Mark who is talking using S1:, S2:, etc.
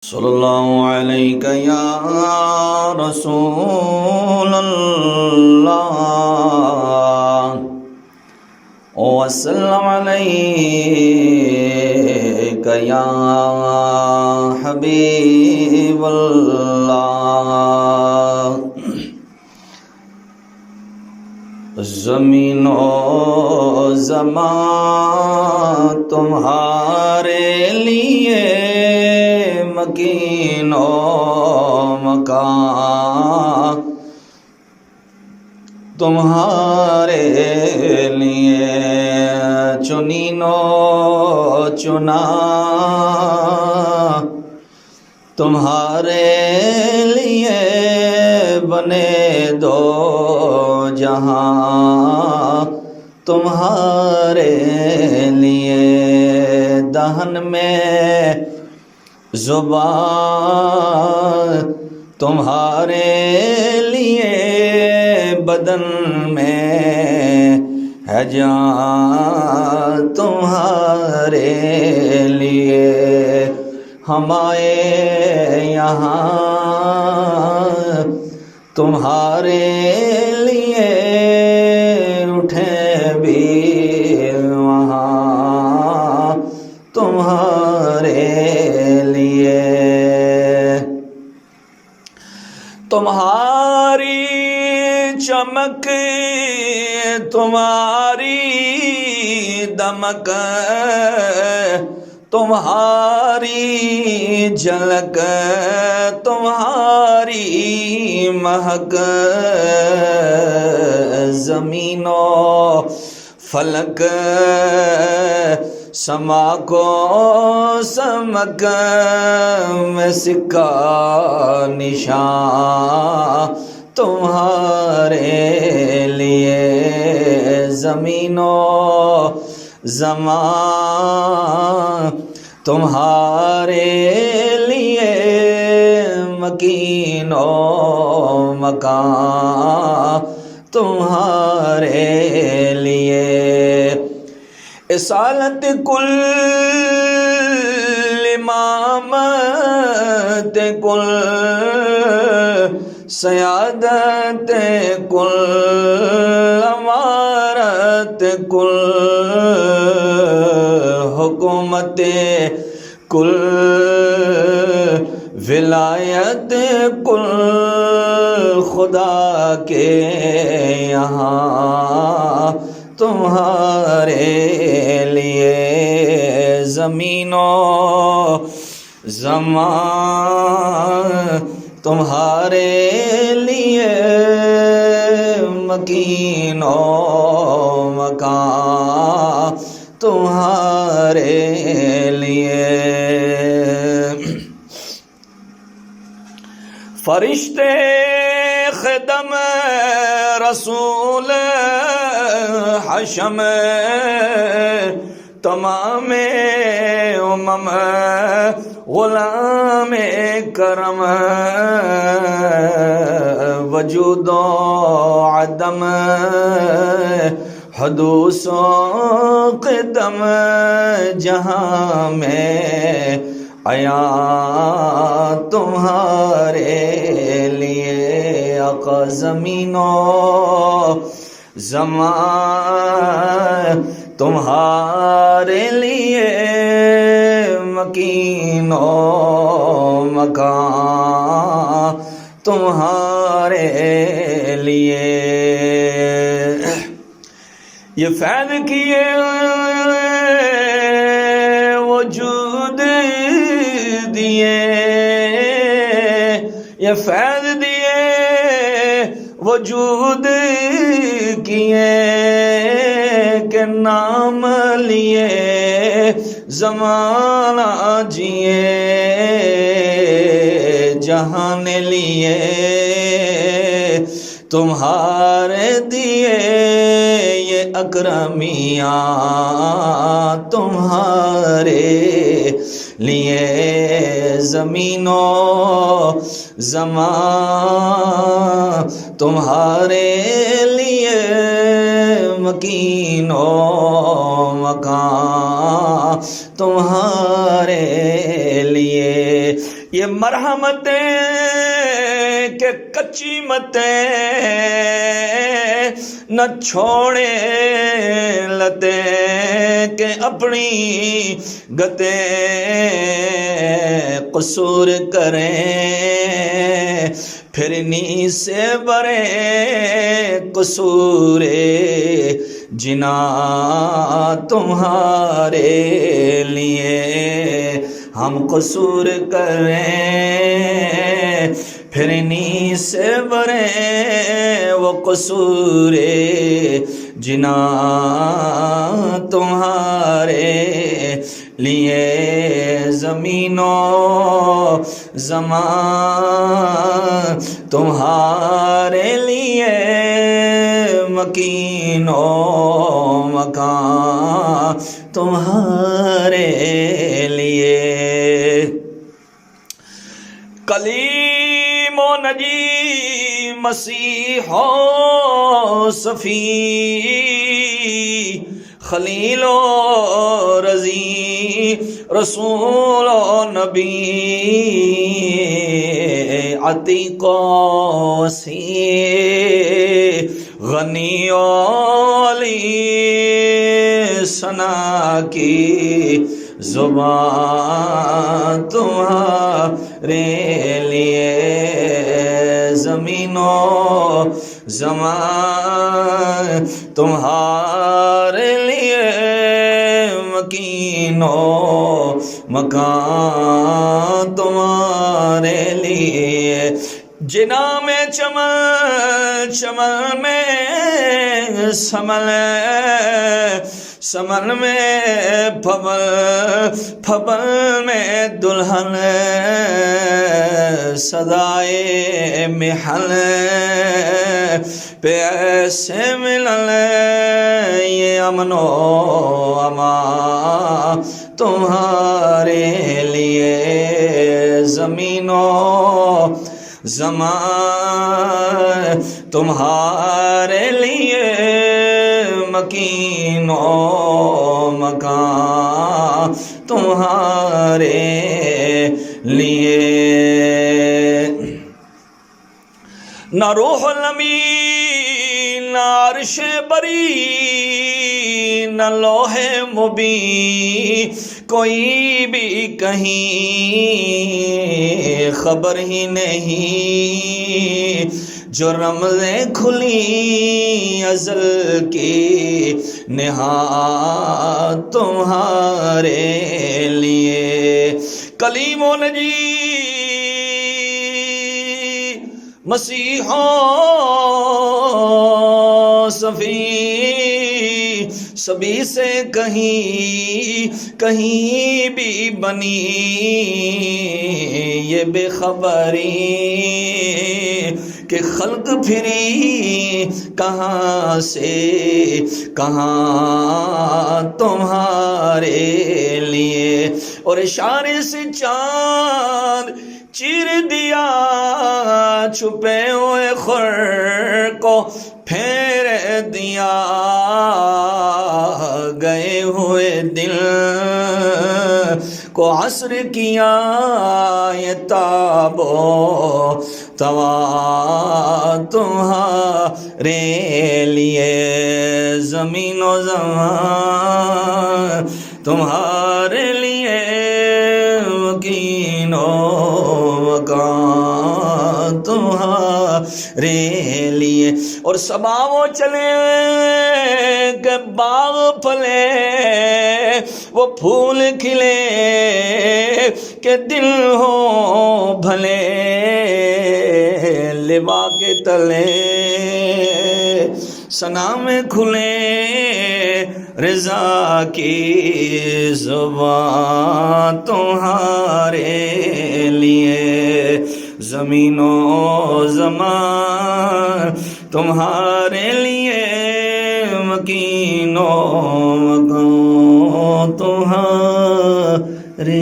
S1: صلی اللہ علیہ یا رسول اللہ وسلم علیک یا حبیب اللہ۔ زمین و زمان تمہارے لیے، مکین و مکان تمہارے لیے، چنین و چنا تمہارے لیے، بنے دو جہاں تمہارے لیے، دہن میں زبان تمہارے لیے، بدن میں ہے جان تمہارے لیے، ہم آئے یہاں تمہارے لیے، اٹھیں بھی وہاں تمہارے لیے، تمہاری چمک تمہاری دمک تمہاری جھلک تمہاری مہک، زمین و فلک سما کو سمک میں سکہ نشان تمہارے لیے، زمین و زمان تمہارے لیے، مکین و مکان تمہارے لیے، اصالت کل امامت کل سیادت کل امارت کل حکومت کل ولایت کل خدا کے یہاں تمہارے لیے، زمین و زمان تمہارے لیے، مکین و مکان تمہارے لیے، فرشتے خدم رسول حشم تمام امم غلام کرم، وجود و عدم حدوث و قدم، جہاں میں عیاں تمہارے لیے، آقا زمین و زمان تمہارے لیے، مکین و مکان تمہارے لیے، یہ فیض کیے وجود دیے، یہ فیض دیے وجود کیے، کہ نام لیے زمانہ جیے، جہان لیے تمہارے دیے، یہ اکرمیاں تمہارے لیے، زمین و زمان تمہارے لیے، مکین و مکان تمہارے لیے، یہ مرحمتیں کہ کچی متیں نہ چھوڑے لتیں کہ اپنی گتیں قصور کریں پھرنی سے برے قصور جنا تمہارے لیے ہم قصور کریں پھرنی سے برے وہ قصور جنا تمہارے لیے زمین و زمان تمہارے لیے مکین و مکان تمہارے لیے کلیم و نجی مسیح و صفی خلیل و رضی رسول و نبی عتیق و وسیع غنی و علی ثنا کی زبان تمہارے لیے زمین و زمان تمہارے لیے مکین و مکان تمہارے لیے جنا میں چمن چمن میں سمن سمن میں پھبل پھبل میں دلہن صدائے محل پہ ایسے ملن یہ امن و امان تمہارے لیے زمین و زمان تمہارے لیے مکین و مکان تمہارے لیے نہ روح الامین نہ عرش بری نہ لوح مبین کوئی بھی کہیں خبر ہی نہیں جو رمزیں کھلی ازل کی نہاد تمہارے لیے کلیم و نجی مسیح و صفی سبھی سے کہیں بھی بنی یہ بے خبری کہ خلق پھری کہاں سے کہاں تمہارے لیے اور اشارے سے چاند چیر دیا چھپے ہوئے خور کو پھیر دیا گئے ہوئے دل کو حسر کیا یہ تاب و توا تمہارے لیے زمین و زمان تمہارے لیے مکین و مکان تمہارے لیے اور صبا وہ چلے کہ باغ پھلے وہ پھول کھلے کہ دل ہو بھلے لبا کے تلے ثنا میں کھلے رضا کی زبان تمہارے لیے زمین و زمان تمہارے لیے مکین و مکان تمہارے